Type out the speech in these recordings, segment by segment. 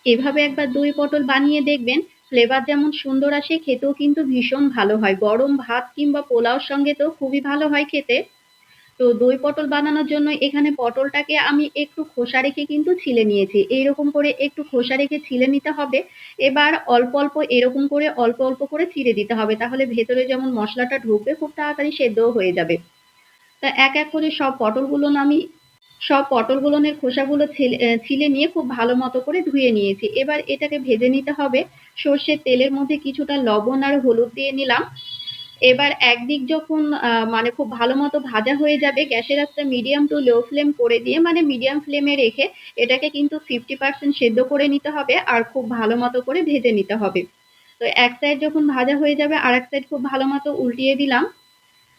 এভাবে একবার দই পটল বানিয়ে দেখবেন, ফ্লেভার যেমন সুন্দর আসে, খেতেও কিন্তু ভীষণ ভালো হয়। গরম ভাত কিংবা পোলাওর সঙ্গে তো খুবই ভালো হয় খেতে। তো দই পটল বানানোর জন্য এখানে পটলটাকে আমি একটু খোসা রেখে কিন্তু ছিলে নিয়েছি। এইরকম করে একটু খোসা রেখে ছিলে নিতে হবে। এবার অল্প অল্প এরকম করে অল্প অল্প করে চিড়ে দিতে হবে, তাহলে ভেতরে যেমন মশলাটা ঢুকবে, খুব তাড়াতাড়ি সেদ্ধও হয়ে যাবে। তা এক এক করে সব পটলগুলোনের খোসাগুলো ছিলে নিয়ে খুব ভালো মতো করে ধুয়ে নিয়েছি। এবার এটাকে ভেজে নিতে হবে। সর্ষের তেলের মধ্যে কিছুটা লবণ আর হলুদ দিয়ে নিলাম। এবার একদিক যখন মানে খুব ভালো মতো ভাজা হয়ে যাবে, গ্যাসের আঁচটা মিডিয়াম টু লো ফ্লেম করে দিয়ে, মানে মিডিয়াম ফ্লেমে রেখে এটাকে কিন্তু 50% সেদ্ধ করে নিতে হবে আর খুব ভালো মতো করে ভেজে নিতে হবে। তো এক সাইড যখন ভাজা হয়ে যাবে, আর এক সাইড খুব ভালো মতো উল্টিয়ে দিলাম।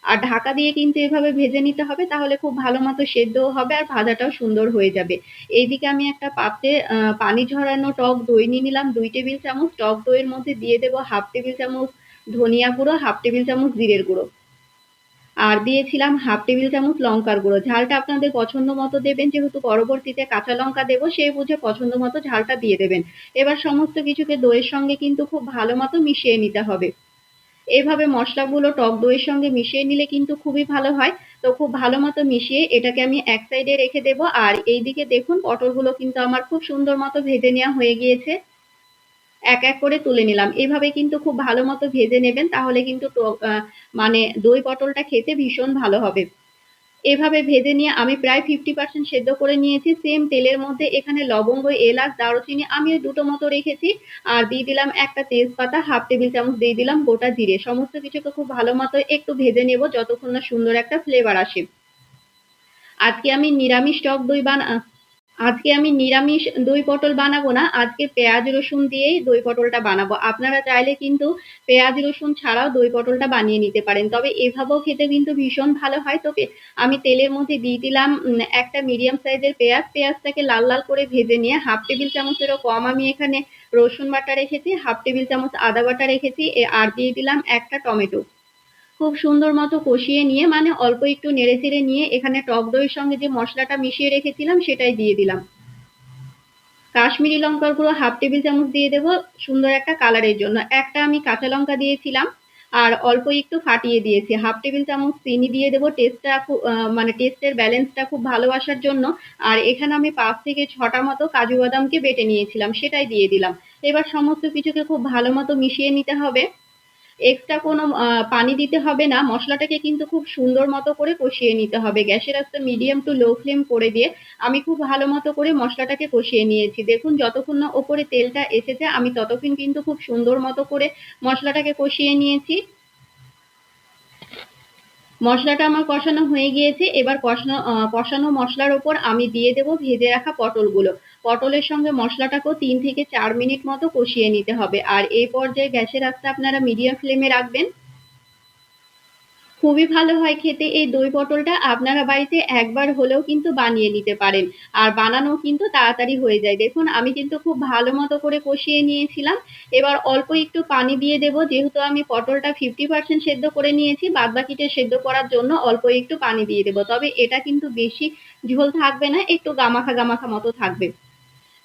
আর ঢাকা দিয়ে কিন্তু এভাবে ভেজে নিতে হবে, তাহলে খুব ভালো মতো সেদ্ধও হবে আর ভাজাটাও সুন্দর হয়ে যাবে। এইদিকে আমি একটা পাত্রে পানি ঝরানো টক দই নিয়ে নিলাম 2 টেবিল চামচ। টক দইয়ের মধ্যে দিয়ে দেবো 1/2 টেবিল চামচ ধনিয়া গুঁড়ো, 1/2 টেবিল চামচ জিরের গুঁড়ো, আর দিয়েছিলাম 1/2 টেবিল চামচ লঙ্কার গুঁড়ো। ঝালটা আপনাদের পছন্দ মতো দেবেন, যেহেতু পরবর্তীতে কাঁচা লঙ্কা দেবো, সেই বুঝে পছন্দ মতো ঝালটা দিয়ে দেবেন। এবার সমস্ত কিছুকে দইয়ের সঙ্গে কিন্তু খুব ভালো মতো মিশিয়ে নিতে হবে। এভাবে মশলাগুলো টক দইয়ের সঙ্গে মিশিয়ে নিলে কিন্তু খুবই ভালো হয়। তো খুব ভালো মতো মিশিয়ে এটাকে আমি এক সাইডে রেখে দেবো। আর এইদিকে দেখুন, পটলগুলো কিন্তু আমার খুব সুন্দর মতো ভেজে নেওয়া হয়ে গিয়েছে। এক এক করে তুলে নিলাম। এভাবে কিন্তু খুব ভালো মতো ভেজে নেবেন, তাহলে কিন্তু মানে দই পটলটা খেতে ভীষণ ভালো হবে। এভাবে ভেজে নিয়ে আমি প্রায় 50% সেদ্ধ করে নিয়েছি। সেম তেলের মধ্যে এখানে লবঙ্গ, এলাচ, দারুচিনি আমি দুটো মতো রেখেছি। আর দিয়ে দিলাম একটা তেজপাতা, 1/2 টেবিল চামচ দিয়ে দিলাম গোটা জিরে। সমস্ত কিছুকে খুব ভালো মতো একটু ভেজে নেব, যতক্ষণ না সুন্দর একটা ফ্লেভার আসে। আজকে আমি নিরামিষ টক দই বানা আজকে আমি নিরামিষ দই পটল বানাবো না, আজকে পেঁয়াজ রসুন দিয়েই দই পটলটা বানাবো। আপনারা চাইলে কিন্তু পেঁয়াজ রসুন ছাড়াও দই পটলটা বানিয়ে নিতে পারেন, তবে এভাবেও খেতে কিন্তু ভীষণ ভালো হয়। তবে আমি তেলের মধ্যে দিয়ে দিলাম একটা মিডিয়াম সাইজের পেঁয়াজ। পেঁয়াজটাকে লাল লাল করে ভেজে নিয়ে 1/2 টেবিল চামচেরও কম আমি এখানে রসুন বাটা রেখেছি, 1/2 টেবিল চামচ আদা বাটা রেখেছি, আর দিয়ে দিলাম একটা টমেটো। খুব সুন্দর মতো কষিয়ে নিয়ে, মানে অল্প একটু নেড়ে চেড়ে নিয়ে, এখানে টক দইয়ের সঙ্গে যে মশলাটা মিশিয়ে রেখেছিলাম সেটাই দিয়ে দিলাম। কাশ্মীরি লঙ্কার গুঁড়ো 1/2 টেবিল চামচ দিয়ে দেবো সুন্দর একটা কালারের জন্য। একটা আমি কাঁচা লঙ্কা দিয়েছিলাম আর অল্প একটু ফাটিয়ে দিয়েছি। 1/2 টেবিল চামচ চিনি দিয়ে দেবো, টেস্টটা খুব মানে টেস্টের ব্যালেন্সটা খুব ভালো আসার জন্য। আর এখানে আমি 5 থেকে 6টা মতো কাজু বাদামকে বেটে নিয়েছিলাম, সেটাই দিয়ে দিলাম। এবার সমস্ত কিছুকে খুব ভালো মতো মিশিয়ে নিতে হবে। এক্সট্রা কোনো পানি দিতে হবে না। মশলাটাকে কিন্তু খুব সুন্দর মতো করে কষিয়ে নিতে হবে। গ্যাসের আঁচটা মিডিয়াম টু লো ফ্লেম করে দিয়ে আমি খুব ভালো মতো করে মশলাটাকে কষিয়ে নিয়েছি। দেখুন, যতক্ষণ না ওপরে তেলটা এসেছে, আমি ততক্ষণ কিন্তু খুব সুন্দর মতো করে মশলাটাকে কষিয়ে নিয়েছি। মশলাটা আমার কষানো হয়ে গিয়েছে। এবার কষানো মশলার ওপর আমি দিয়ে দেবো ভেজে রাখা পটলগুলো। পটলের সঙ্গে মশলাটাকেও 3 থেকে 4 মিনিট মতো কষিয়ে নিতে হবে। আর এই পর্যায়ে গ্যাসের আঁচটা আপনারা মিডিয়াম ফ্লেমে রাখবেন। খুবই ভালো হয় খেতে এই দই পটলটা। আপনারা বাড়িতে একবার হলেও কিন্তু বানিয়ে নিতে পারেন, আর বানানো কিন্তু তাড়াতাড়ি হয়ে যায়। দেখুন, আমি কিন্তু খুব ভালো মতো করে কষিয়ে নিয়েছিলাম। এবার অল্প একটু পানি দিয়ে দেব, যেহেতু আমি পটলটা 50% সেদ্ধ করে নিয়েছি, বাদ বাকিটা সেদ্ধ করার জন্য অল্প একটু পানি দিয়ে দেব। তবে এটা কিন্তু বেশি ঝোল থাকবে না, একটু গামাখা গামাখা মতো থাকবে।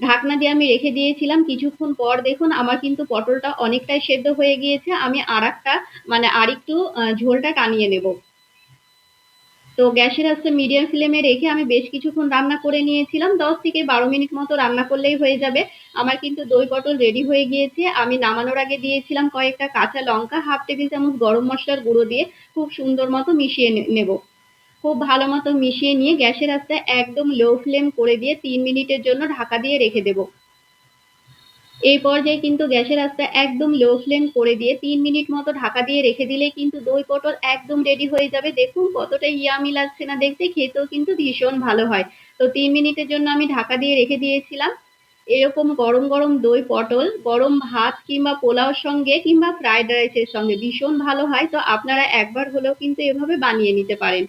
ঢাকনা দিয়ে আমি রেখে দিয়েছিলাম। কিছুক্ষণ পর দেখুন, আমার কিন্তু পটলটা অনেকটাই সেদ্ধ হয়ে গিয়েছে। আমি আরেকটু ঝোলটা টানিয়ে নেব। তো গ্যাসের আঁচটা মিডিয়াম ফ্লেমে রেখে আমি বেশ কিছুক্ষণ রান্না করে নিয়েছিলাম। 10 থেকে 12 মিনিট মতো রান্না করলেই হয়ে যাবে। আমার কিন্তু দই পটল রেডি হয়ে গিয়েছে। আমি নামানোর আগে দিয়েছিলাম কয়েকটা কাঁচা লঙ্কা, 1/2 টেবিল চামচ গরম মশলার গুঁড়ো দিয়ে খুব সুন্দর মতো মিশিয়ে নেব। খুব ভালো মতো মিশিয়ে নিয়ে গ্যাসের আঁচটা একদম লো ফ্লেম করে দিয়ে 3 মিনিটের জন্য ঢাকা দিয়ে রেখে দেব। এই পর্যায়ে কিন্তু গ্যাসের আঁচটা একদম লো ফ্লেম করে দিয়ে 3 মিনিট মতো ঢাকা দিয়ে রেখে দিলেই কিন্তু দই পটল একদম রেডি হয়ে যাবে। দেখুন কতটা ইয়ামি লাগছে না দেখতে, খেতেও কিন্তু ভীষণ ভালো হয়। তো 3 মিনিটের জন্য আমি ঢাকা দিয়ে রেখে দিয়েছিলাম। এরকম গরম গরম দই পটল গরম ভাত কিংবা পোলাওর সঙ্গে কিংবা ফ্রাইড রাইসের সঙ্গে ভীষণ ভালো হয়। তো আপনারা একবার হলেও কিন্তু এভাবে বানিয়ে নিতে পারেন।